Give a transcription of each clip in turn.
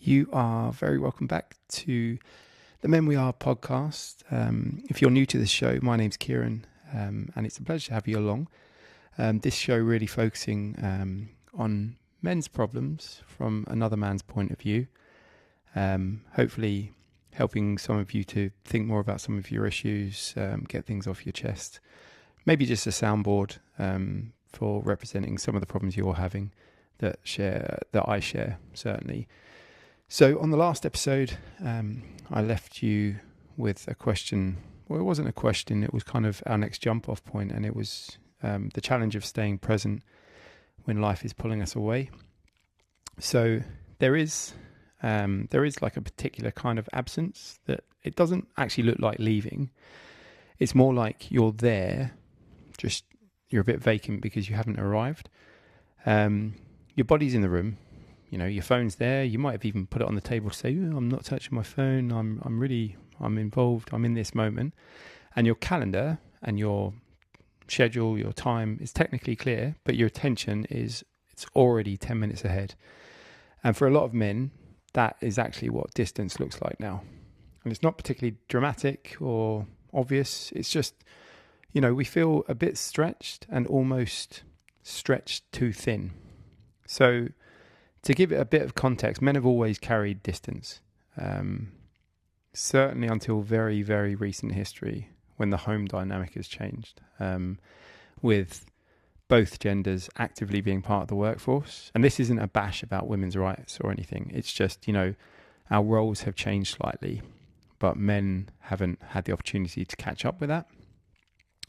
You are very welcome back to the Men We Are podcast. If you're new to this show, my name's Kieran, and it's a pleasure to have you along. This show really focusing on men's problems from another man's point of view. Hopefully helping some of you to think more about some of your issues, get things off your chest. Maybe just a soundboard for representing some of the problems you're having that I share, certainly. So on the last episode, I left you with a question. Well, it wasn't a question. It was kind of our next jump off point, and it was the challenge of staying present when life is pulling us away. So there is like a particular kind of absence that it doesn't actually look like leaving. It's more like you're there, just you're a bit vacant because you haven't arrived. Your body's in the room. You know, your phone's there. You might have even put it on the table to say, oh, I'm not touching my phone. I'm involved. I'm in this moment. And your calendar and your schedule, your time is technically clear, but your attention it's already 10 minutes ahead. And for a lot of men, that is actually what distance looks like now. And it's not particularly dramatic or obvious. It's just, you know, we feel a bit stretched and almost stretched too thin. So to give it a bit of context, men have always carried distance, certainly until very, very recent history when the home dynamic has changed, with both genders actively being part of the workforce. And this isn't a bash about women's rights or anything. It's just, you know, our roles have changed slightly, but men haven't had the opportunity to catch up with that.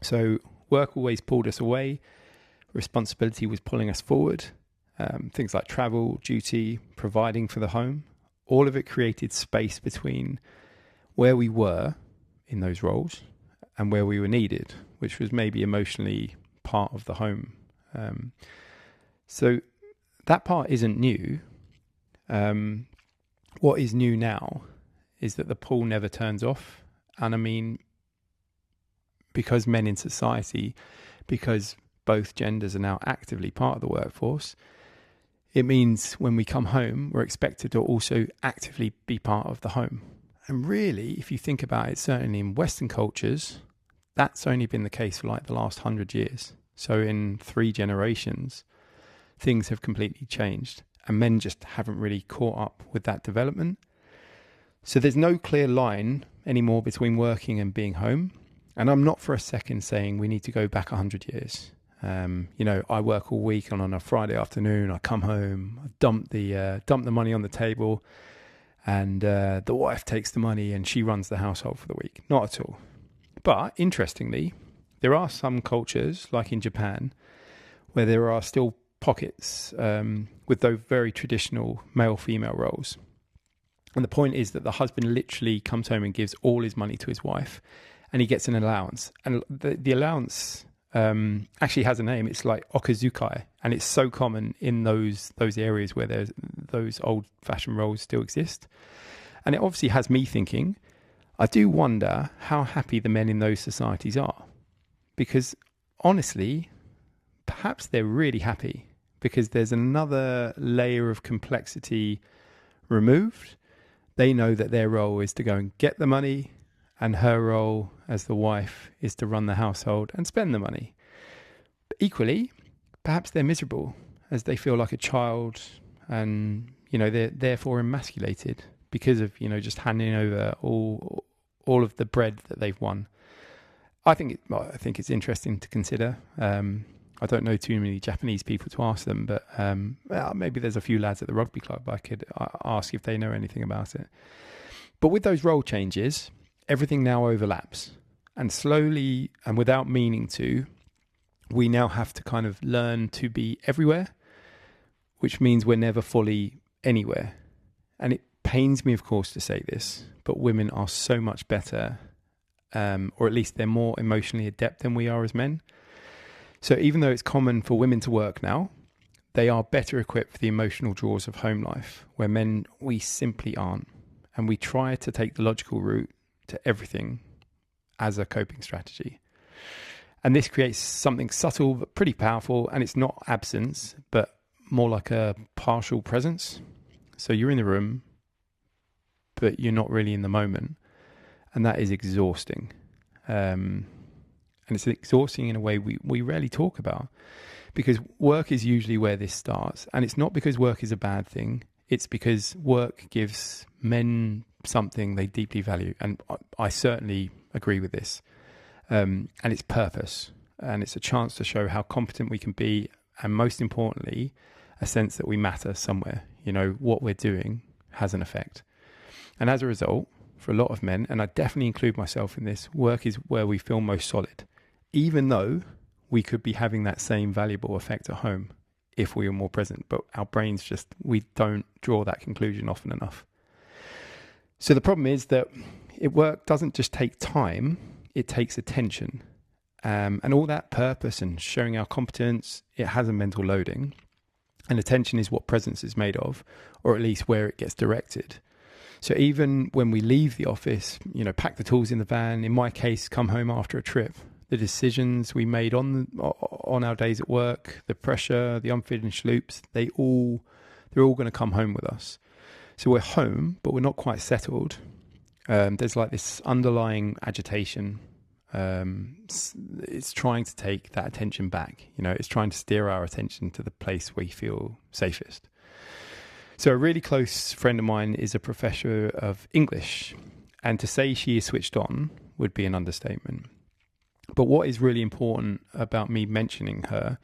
So work always pulled us away. Responsibility was pulling us forward. Things like travel, duty, providing for the home, all of it created space between where we were in those roles and where we were needed, which was maybe emotionally part of the home. So that part isn't new. What is new now is that the pull never turns off. And I mean, because men in society, because both genders are now actively part of the workforce, it means when we come home, we're expected to also actively be part of the home. And really, if you think about it, certainly in Western cultures, that's only been the case for like the last 100 years. So in 3 generations, things have completely changed and men just haven't really caught up with that development. So there's no clear line anymore between working and being home. And I'm not for a second saying we need to go back 100 years. You know, I work all week, and on a Friday afternoon, I come home, I dump the money on the table, and the wife takes the money and she runs the household for the week. Not at all. But interestingly, there are some cultures, like in Japan, where there are still pockets with those very traditional male-female roles. And the point is that the husband literally comes home and gives all his money to his wife, and he gets an allowance. And the allowance actually has a name. It's like okazukai, and it's so common in those areas where there's those old-fashioned roles still exist. And it obviously has me thinking, I do wonder how happy the men in those societies are, because honestly, perhaps they're really happy because there's another layer of complexity removed. They know that their role is to go and get the money, and her role as the wife is to run the household and spend the money. But equally, perhaps they're miserable as they feel like a child, and, you know, they're therefore emasculated because of, you know, just handing over all of the bread that they've won. I think it's interesting to consider. I don't know too many Japanese people to ask them, but maybe there's a few lads at the rugby club I could ask if they know anything about it. But with those role changes, everything now overlaps, and slowly and without meaning to, we now have to kind of learn to be everywhere, which means we're never fully anywhere. And it pains me, of course, to say this, but women are so much better, or at least they're more emotionally adept than we are as men. So even though it's common for women to work now, they are better equipped for the emotional draws of home life, where men, we simply aren't. And we try to take the logical route to everything as a coping strategy. And this creates something subtle but pretty powerful, and it's not absence, but more like a partial presence. So you're in the room, but you're not really in the moment. And that is exhausting. And it's exhausting in a way we rarely talk about, because work is usually where this starts. And it's not because work is a bad thing. It's because work gives men something they deeply value. And I certainly agree with this. And it's purpose. And it's a chance to show how competent we can be. And most importantly, a sense that we matter somewhere. You know, what we're doing has an effect. And as a result, for a lot of men, and I definitely include myself in this, work is where we feel most solid, even though we could be having that same valuable effect at home if we were more present. But our brains just, we don't draw that conclusion often enough. So the problem is that work doesn't just take time, it takes attention. And all that purpose and showing our competence, it has a mental loading. And attention is what presence is made of, or at least where it gets directed. So even when we leave the office, you know, pack the tools in the van, in my case, come home after a trip, the decisions we made on our days at work, the pressure, the unfinished loops, they're all going to come home with us. So we're home, but we're not quite settled. There's like this underlying agitation. It's trying to take that attention back. You know, it's trying to steer our attention to the place we feel safest. So a really close friend of mine is a professor of English, and to say she is switched on would be an understatement. But what is really important about me mentioning her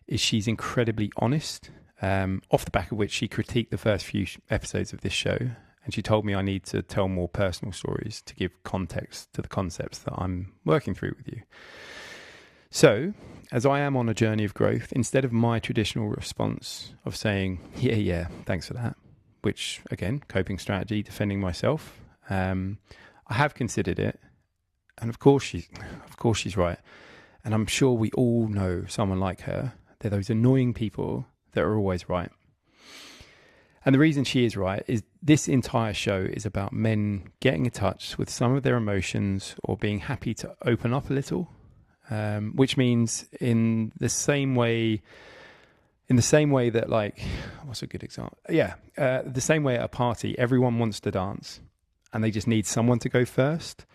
is she's incredibly honest, off the back of which she critiqued the first few episodes of this show. And she told me I need to tell more personal stories to give context to the concepts that I'm working through with you. So, as I am on a journey of growth, instead of my traditional response of saying, yeah, thanks for that, which, again, coping strategy, defending myself, I have considered it. And of course she's right. And I'm sure we all know someone like her. They're those annoying people that are always right. And the reason she is right is this entire show is about men getting in touch with some of their emotions or being happy to open up a little, which means in the same way that, like, what's a good example? The same way at a party, everyone wants to dance and they just need someone to go first.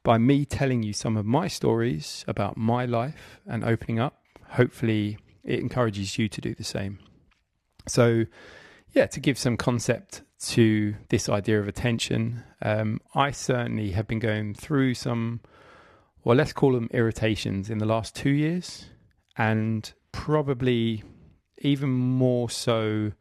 By me telling you some of my stories about my life and opening up, hopefully it encourages you to do the same. So, to give some concept to this idea of attention, I certainly have been going through some, well, let's call them irritations in the last 2 years, and probably even more so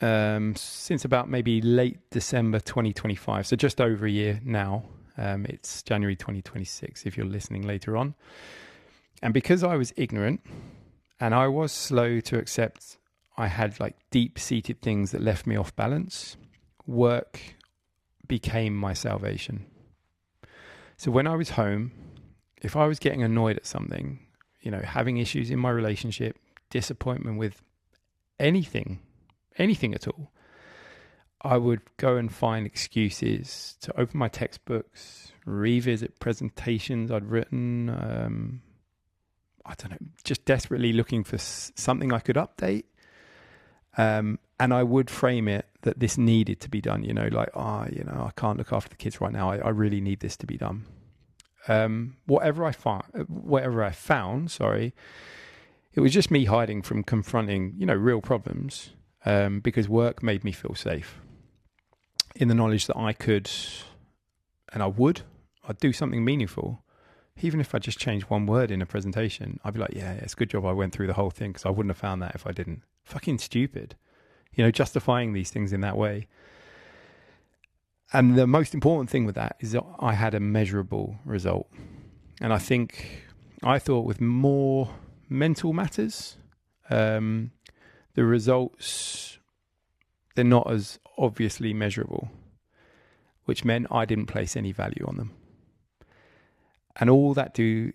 since about maybe late December 2025, so just over a year now. It's January 2026 if you're listening later on. And because I was ignorant and I was slow to accept I had like deep-seated things that left me off balance, work became my salvation. So when I was home, if I was getting annoyed at something, you know, having issues in my relationship, disappointment with anything at all, I would go and find excuses to open my textbooks, revisit presentations I'd written, I don't know, just desperately looking for something I could update. And I would frame it that this needed to be done, you know, like, I can't look after the kids right now. I really need this to be done. Whatever I found, it was just me hiding from confronting, you know, real problems, because work made me feel safe in the knowledge that I could, and I'd do something meaningful. Even if I just changed one word in a presentation, I'd be like, yeah, it's a good job I went through the whole thing because I wouldn't have found that if I didn't. Fucking stupid, you know, justifying these things in that way. And the most important thing with that is that I had a measurable result. And I thought with more mental matters, the results, they're not as obviously measurable, which meant I didn't place any value on them. And all that did,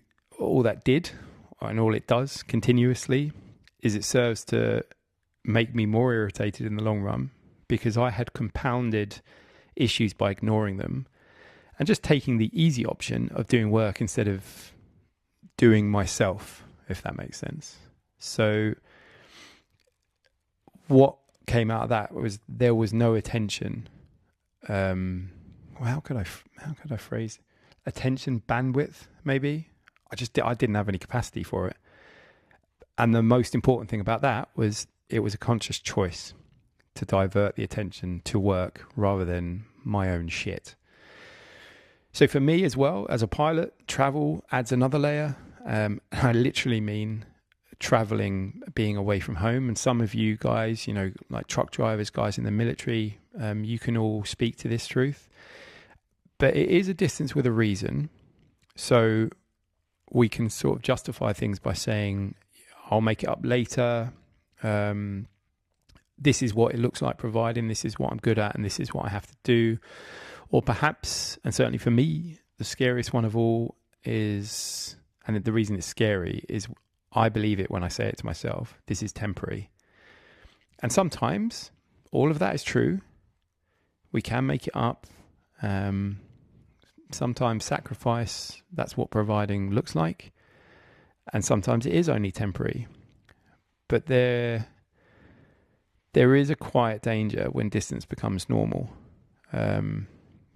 and all it does continuously, is it serves to make me more irritated in the long run, because I had compounded issues by ignoring them and just taking the easy option of doing work instead of doing myself, if that makes sense. So what came out of that was there was no attention well, how could I phrase attention bandwidth? Maybe I didn't have any capacity for it. And the most important thing about that was it was a conscious choice to divert the attention to work rather than my own shit. So for me as well, as a pilot, travel adds another layer. I literally mean traveling, being away from home. And some of you guys, like truck drivers, guys in the military, you can all speak to this truth. But it is a distance with a reason. So we can sort of justify things by saying, I'll make it up later. This is what it looks like providing, this is what I'm good at, and this is what I have to do. Or perhaps, and certainly for me, the scariest one of all is, and the reason it's scary is I believe it when I say it to myself, this is temporary. And sometimes all of that is true. We can make it up. Sometimes sacrifice, that's what providing looks like. And sometimes it is only temporary. But there is a quiet danger when distance becomes normal.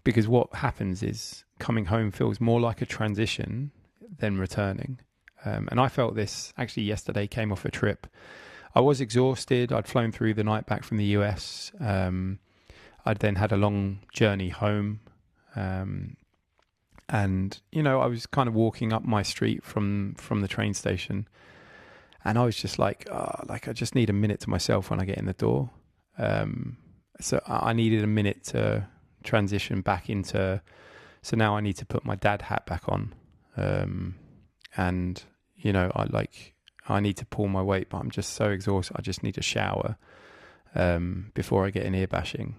Because what happens is coming home feels more like a transition than returning. And I felt this actually yesterday, came off a trip. I was exhausted. I'd flown through the night back from the US. I'd then had a long journey home. And, I was kind of walking up my street from the train station. And I was just like I just need a minute to myself when I get in the door. So I needed a minute to transition back into, so now I need to put my dad hat back on. And, I need to pull my weight, but I'm just so exhausted. I just need a shower before I get in ear bashing.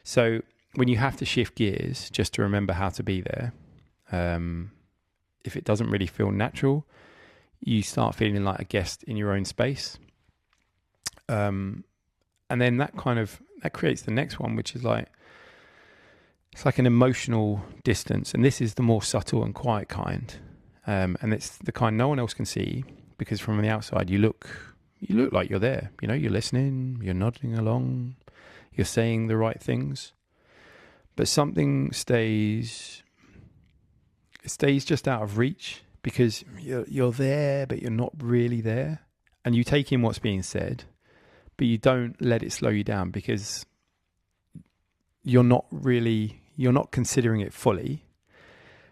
So when you have to shift gears just to remember how to be there, if it doesn't really feel natural, you start feeling like a guest in your own space. And then that creates the next one, which is it's like an emotional distance. And this is the more subtle and quiet kind. And it's the kind no one else can see, because from the outside, you look like you're there. You're listening, you're nodding along, you're saying the right things. But something stays just out of reach, because you're there, but you're not really there. And you take in what's being said, but you don't let it slow you down, because you're not considering it fully,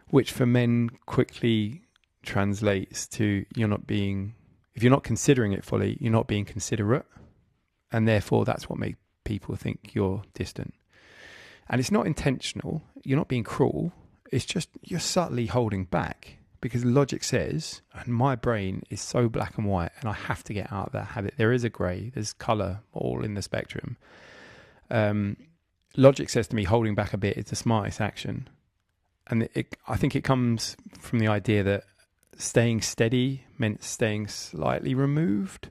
which for men quickly translates to if you're not considering it fully, you're not being considerate. And therefore that's what makes people think you're distant. And it's not intentional. You're not being cruel. It's just you're subtly holding back, because logic says, and my brain is so black and white, and I have to get out of that habit. There is a grey, there's colour all in the spectrum. Logic says to me, holding back a bit is the smartest action. And I think it comes from the idea that staying steady meant staying slightly removed.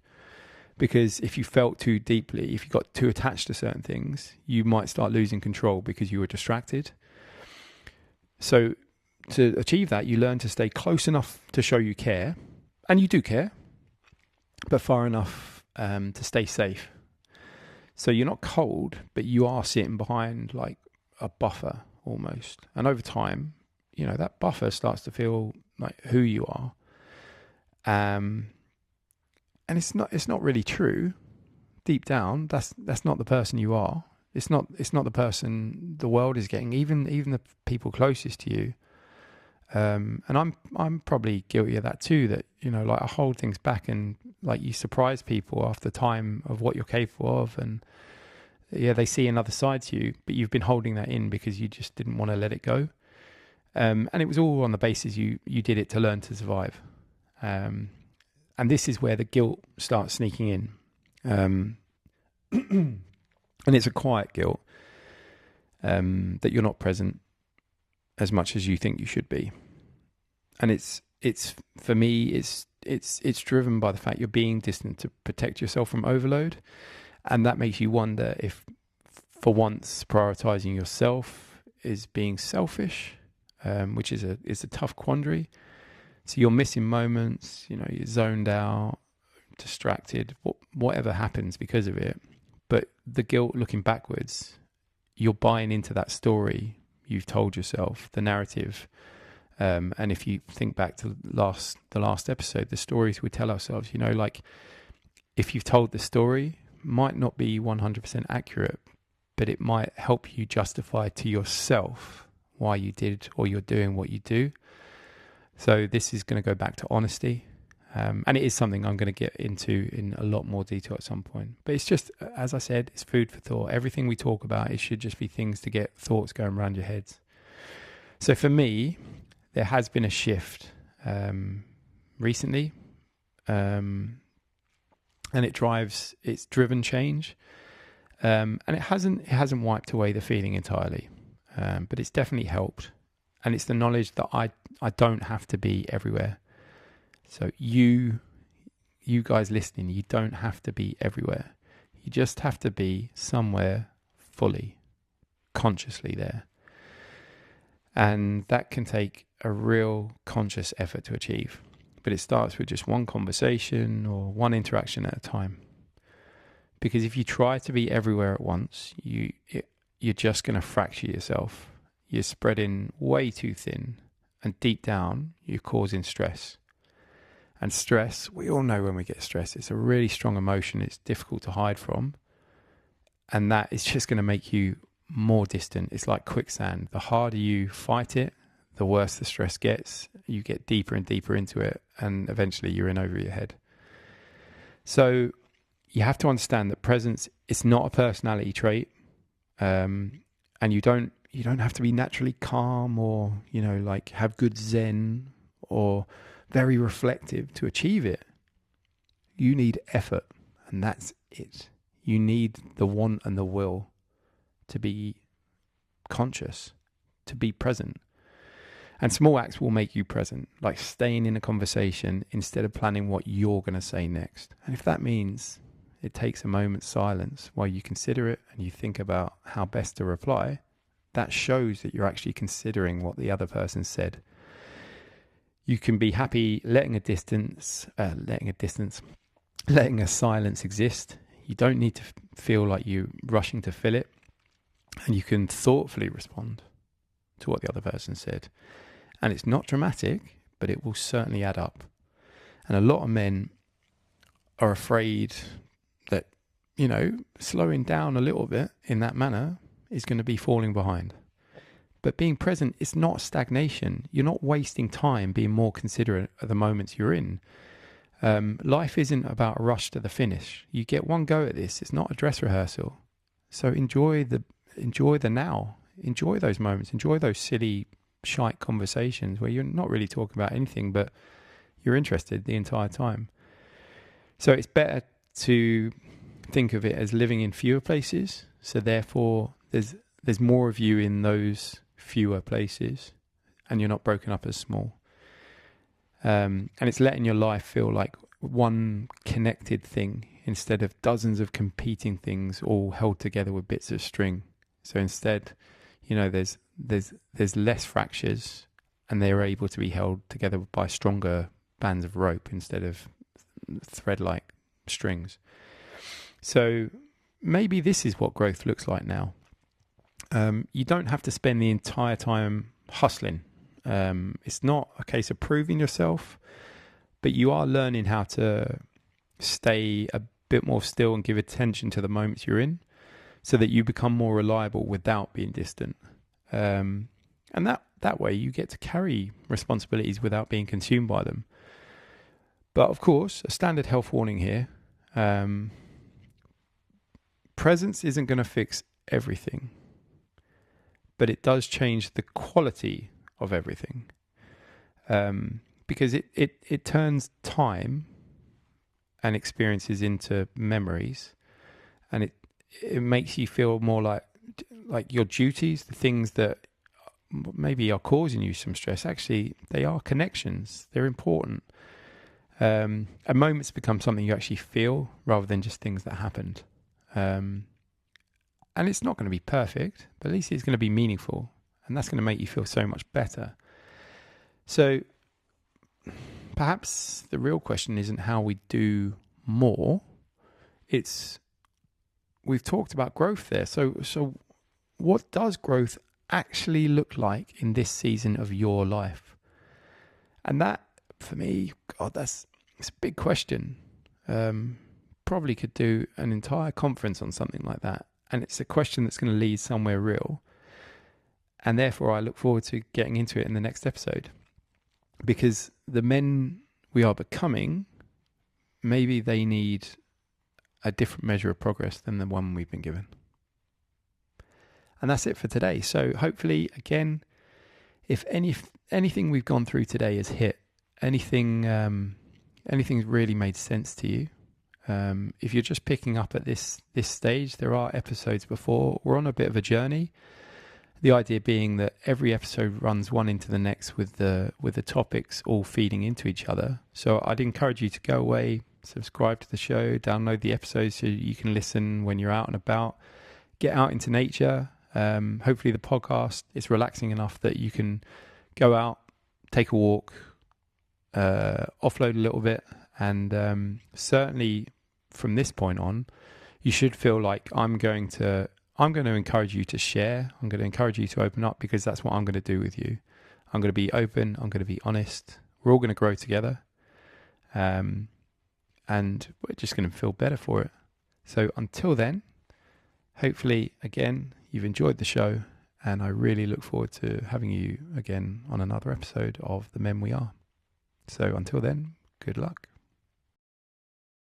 Because if you felt too deeply, if you got too attached to certain things, you might start losing control because you were distracted. So to achieve that, you learn to stay close enough to show you care, and you do care, but far enough to stay safe. So you're not cold, but you are sitting behind like a buffer almost. And over time, that buffer starts to feel like who you are. And it's not really true. Deep down, that's not the person you are. It's not the person the world is getting, even the people closest to you. And I'm probably guilty of that too, that, I hold things back, and you surprise people after time of what you're capable of. And they see another side to you, but you've been holding that in because you just didn't want to let it go. And it was all on the basis you did it to learn to survive. And this is where the guilt starts sneaking in. And it's a quiet guilt, that you're not present as much as you think you should be. And it's for me, it's driven by the fact you're being distant to protect yourself from overload. And that makes you wonder if, for once, prioritizing yourself is being selfish, which is a tough quandary. So you're missing moments, you're zoned out, distracted, whatever happens because of it. But the guilt looking backwards, you're buying into that story you've told yourself, the narrative. And if you think back to the last episode, the stories we tell ourselves, like if you've told the story, might not be 100% accurate, but it might help you justify to yourself why you did or you're doing what you do. So this is going to go back to honesty. And it is something I'm going to get into in a lot more detail at some point. But it's just, as I said, it's food for thought. Everything we talk about, it should just be things to get thoughts going around your heads. So for me, there has been a shift recently, and it's driven change, and it hasn't wiped away the feeling entirely, but it's definitely helped. And it's the knowledge that I don't have to be everywhere. So you guys listening, you don't have to be everywhere. You just have to be somewhere fully, consciously there. And that can take a real conscious effort to achieve. But it starts with just one conversation or one interaction at a time. Because if you try to be everywhere at once, you're just going to fracture yourself. You're spreading way too thin. And deep down, you're causing stress. And stress, we all know when we get stressed, it's a really strong emotion. It's difficult to hide from. And that is just going to make you more distant. It's like quicksand. The harder you fight it, the worse the stress gets. You get deeper and deeper into it, and eventually you're in over your head. So you have to understand that presence is not a personality trait, and you don't have to be naturally calm or like have good zen or very reflective to achieve it. You need effort, and that's it. You need the want and the will to be conscious, to be present. And small acts will make you present, like staying in a conversation instead of planning what you're going to say next. And if that means it takes a moment's silence while you consider it and you think about how best to reply, that shows that you're actually considering what the other person said. You can be happy letting a silence exist. You don't need to feel like you're rushing to fill it. And you can thoughtfully respond to what the other person said. And it's not dramatic, but it will certainly add up. And a lot of men are afraid that, slowing down a little bit in that manner is going to be falling behind. But being present is not stagnation. You're not wasting time being more considerate of the moments you're in. Life isn't about a rush to the finish. You get one go at this. It's not a dress rehearsal. So enjoy the now. Enjoy those moments. Enjoy those silly, shite conversations where you're not really talking about anything, but you're interested the entire time. So it's better to think of it as living in fewer places. So therefore, there's more of you in those fewer places, and you're not broken up as small. And it's letting your life feel like one connected thing instead of dozens of competing things all held together with bits of string. So instead, there's less fractures, and they're able to be held together by stronger bands of rope instead of thread-like strings. So maybe this is what growth looks like now. You don't have to spend the entire time hustling. It's not a case of proving yourself, but you are learning how to stay a bit more still and give attention to the moments you're in, so that you become more reliable without being distant. And that way you get to carry responsibilities without being consumed by them. But of course, a standard health warning here. Presence isn't going to fix everything, but it does change the quality of everything. Because it turns time and experiences into memories, and it makes you feel more like your duties, the things that maybe are causing you some stress. Actually, they are connections. They're important. And moments become something you actually feel rather than just things that happened. And it's not going to be perfect, but at least it's going to be meaningful. And that's going to make you feel so much better. So perhaps the real question isn't how we do more. We've talked about growth there. So what does growth actually look like in this season of your life? And that, for me, God, it's a big question. Probably could do an entire conference on something like that. And it's a question that's going to lead somewhere real. And therefore, I look forward to getting into it in the next episode. Because the men we are becoming, maybe they need a different measure of progress than the one we've been given. And that's it for today. So hopefully, again, if anything we've gone through today has hit, anything's really made sense to you, if you're just picking up at this stage, there are episodes before. We're on a bit of a journey. The idea being that every episode runs one into the next with the topics all feeding into each other. So I'd encourage you to go away, subscribe to the show, download the episodes so you can listen when you're out and about. Get out into nature. Hopefully the podcast is relaxing enough that you can go out, take a walk, offload a little bit, and certainly from this point on, you should feel like I'm going to encourage you to share. I'm going to encourage you to open up, because that's what I'm going to do with you. I'm going to be open. I'm going to be honest. We're all going to grow together. And we're just going to feel better for it. So until then, hopefully, again, you've enjoyed the show, and I really look forward to having you again on another episode of The Men We Are. So until then, good luck.